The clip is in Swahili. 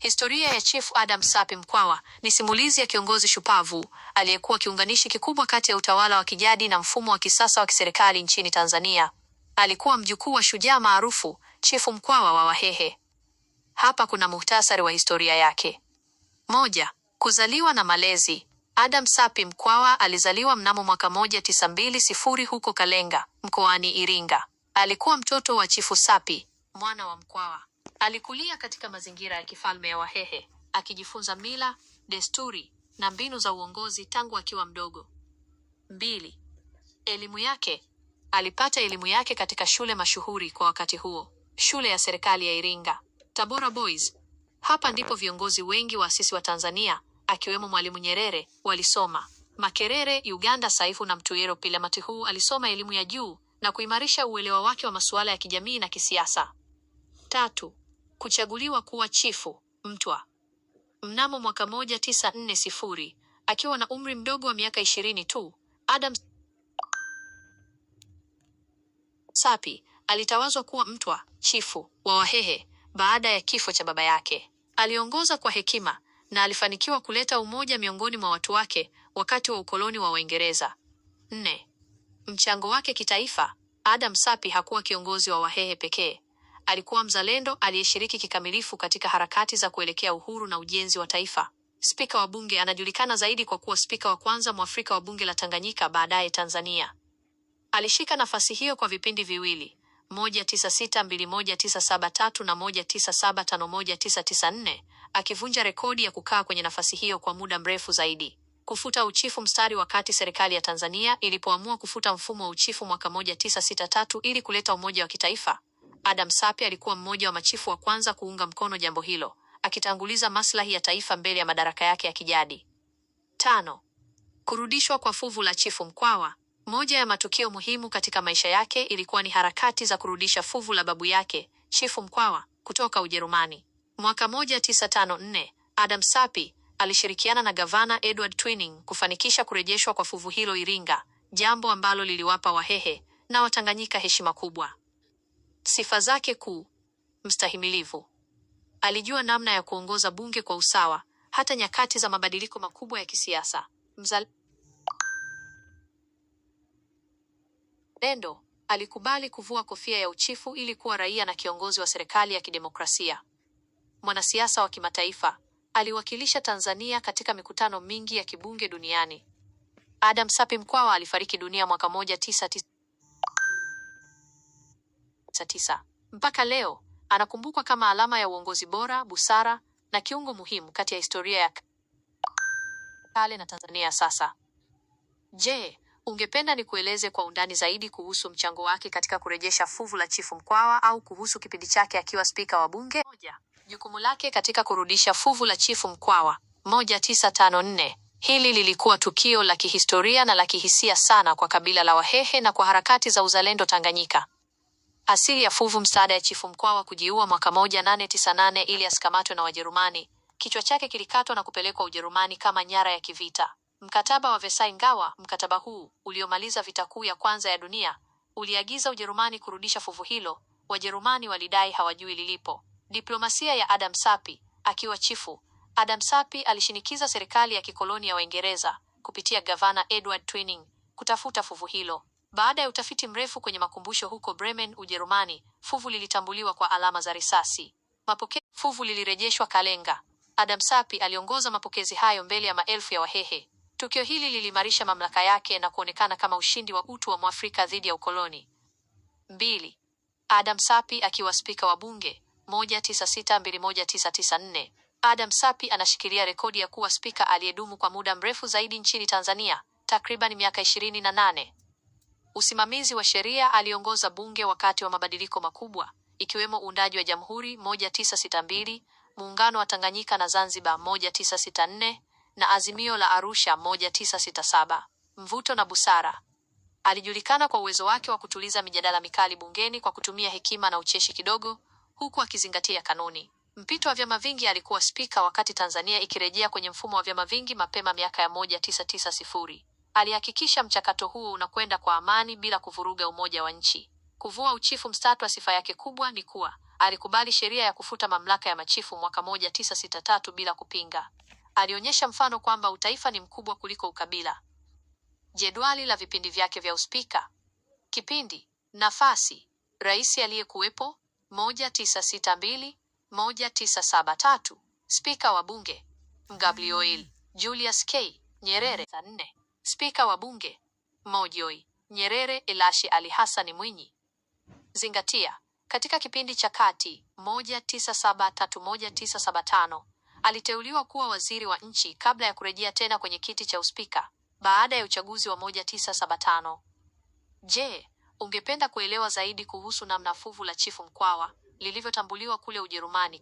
Historia ya Chief Adam Sapi Mkwawa ni simulizi ya kiongozi shupavu aliyekuwa kiunganishi kikubwa kati ya utawala wa kijadi na mfumo wa kisasa wa kiserikali nchini Tanzania. Alikuwa mjukuu wa shujaa maarufu Chifu Mkwawa wa Wahehe. Hapa kuna muhtasari wa historia yake. 1. Kuzaliwa na malezi. Adam Sapi Mkwawa alizaliwa mnamo mwaka 1920 huko Kalenga, mkoani Iringa. Alikuwa mtoto wa Chifu Sapi, mwana wa Mkwawa. Alikulia katika mazingira ya kifalme ya Wahehe, akijifunza mila, desturi na mbinu za uongozi tangu akiwa mdogo. 2. Elimu yake. Alipata elimu yake katika shule mashuhuri kwa wakati huo, shule ya serikali ya Iringa, Tabora Boys. Hapa ndipo viongozi wengi waasisi wa Tanzania, akiwemo Mwalimu Nyerere, walisoma. Makerere, Uganda, Saifu na Mtuyero Pile Matihu alisoma elimu ya juu na kuimarisha uelewa wake wa masuala ya kijamii na kisiasa. 3. Kuchaguliwa kuwa chifu Mtwa. Mnamo mwaka 1940, akiwa na umri mdogo wa miaka 20 tu, Adam Sapi alitawazwa kuwa Mtwa, chifu wa Wahehe baada ya kifo cha baba yake. Aliongoza kwa hekima na alifanikiwa kuleta umoja miongoni mwa watu wake wakati wa ukoloni wa Waingereza. 4. Mchango wake kitaifa. Adam Sapi hakuwa kiongozi wa Wahehe pekee. Alikuwa mzalendo aliyeshiriki kikamilifu katika harakati za kuelekea uhuru na ujenzi wa taifa. Spika wa bunge. Anajulikana zaidi kwa kuwa spika wa kwanza Mwafrika wa bunge la Tanganyika, baadaye Tanzania. Alishika nafasi hiyo kwa vipindi viwili, 1962, 1973 na 1975, 1994, akivunja rekodi ya kukaa kwenye nafasi hiyo kwa muda mrefu zaidi. Kufuta uchifu mstari wakati serikali ya Tanzania ilipoamua kufuta mfumo wa uchifu mwaka 1963 ili kuleta umoja wa kitaifa. Adam Sapi alikuwa mmoja wa machifu wa kwanza kuunga mkono jambo hilo, akitanguliza maslahi ya taifa mbele ya madaraka yake ya kijadi. 5. Kurudishwa kwa fuvu la Chifu Mkwawa. Moja ya matukio muhimu katika maisha yake ilikuwa ni harakati za kurudisha fuvu la babu yake, Chifu Mkwawa, kutoka Ujerumani. Mwaka 1954, Adam Sapi alishirikiana na gavana Edward Twining kufanikisha kurejeshwa kwa fuvu hilo Iringa, jambo ambalo liliwapa Wahehe na Watanganyika heshima kubwa. Sifa zake kuu: mstahimilivu. Alijua namna ya kuongoza bunge kwa usawa, hata nyakati za mabadiliko makubwa ya kisiasa. Mzalendo. Alikubali kuvua kofia ya uchifu ili kuwa raia na kiongozi wa serikali ya kidemokrasia. Mwanasiasa wa kimataifa. Aliwakilisha Tanzania katika mikutano mingi ya kibunge duniani. Adam Sapi Mkwawa alifariki dunia mwaka 1999. Mpaka leo anakumbukwa kama alama ya uongozi bora, busara na kiungo muhimu kati ya historia ya kale na Tanzania sasa. Je, ungependa nikueleze kwa undani zaidi kuhusu mchango wake katika kurejesha fuvu la Chifu Mkwawa au kuhusu kipindi chake akiwa spika wa bunge? 1. Jukumu lake katika kurudisha fuvu la Chifu Mkwawa. 1954. Hili lilikuwa tukio la kihistoria na la kihisia sana kwa kabila la Wahehe na kwa harakati za uzalendo Tanganyika. Asili ya fuvu. Msaada ya Chifu Mkwawa kujiua mwaka 1898 ili asikamatwe na Wajerumani. Kichwa chake kilikatwa na kupelekwa Ujerumani kama nyara ya kivita. Mkataba wa Versailles. Ingawa mkataba huu uliomaliza vita kuu ya kwanza ya dunia uliagiza Ujerumani kurudisha fuvu hilo, Wajerumani walidai hawajui lilipo. Diplomasia ya Adam Sapi. Akiwa chifu, Adam Sapi alishinikiza serikali ya kikoloni ya Waingereza kupitia gavana Edward Twining kutafuta fuvu hilo. Baada ya utafiti mrefu kwenye makumbusho huko Bremen, Ujerumani, fuvu lilitambuliwa kwa alama za risasi. Fuvu lilirejeshwa Kalenga. Adam Sapi aliongoza mapokezi hayo mbele ya maelfu ya Wahehe. Tukio hili liliimarisha mamlaka yake na kuonekana kama ushindi wa utu wa Mwafrika dhidi ya ukoloni. 2. Adam Sapi akiwa spika wa bunge. 1962-1994. Adam Sapi anashikilia rekodi ya kuwa spika aliyedumu kwa muda mrefu zaidi nchini Tanzania, takriban miaka 28. Usimamizi wa sheria. Aliongoza bunge wakati wa mabadiliko makubwa, ikiwemo uundaji wa Jamhuri 1962, muungano wa Tanganyika na Zanzibar 1964 na Azimio la Arusha 1967. Mvuto na busara. Alijulikana kwa uwezo wake wa kutuliza mijadala mikali bungeni kwa kutumia hekima na ucheshi kidogo, huku akizingatia kanuni. Mpito wa vyama vingi. Alikuwa spika wakati Tanzania ikirejea kwenye mfumo wa vyama vingi mapema miaka ya 1990. Alihakikisha mchakato huo unakwenda kwa amani bila kuvuruga umoja wa nchi. Kuvua uchifu. Mstatwa. Sifa yake kubwa ni kuwa Alikubali sheria ya kufuta mamlaka ya machifu mwaka 1963 bila kupinga. Alionyesha mfano kwamba utaifa ni mkubwa kuliko ukabila. Jedwali la vipindi vyake vya uspika. Kipindi: nafasi, rais aliyekuwepo 1962 1973. Spika wa bunge: Gabriel Julius K. Nyerere 4. Spika wa bunge: Mojoi Nyerere Elashi Ali Hassan Mwinyi. Zingatia, katika kipindi cha kati 1973-1975 aliteuliwa kuwa waziri wa nchi kabla ya kurejea tena kwenye kiti cha uspika baada ya uchaguzi wa 1975. Je, ungependa kuelewa zaidi kuhusu namna fuvu la Chifu Mkwawa lilivyotambuliwa kule Ujerumani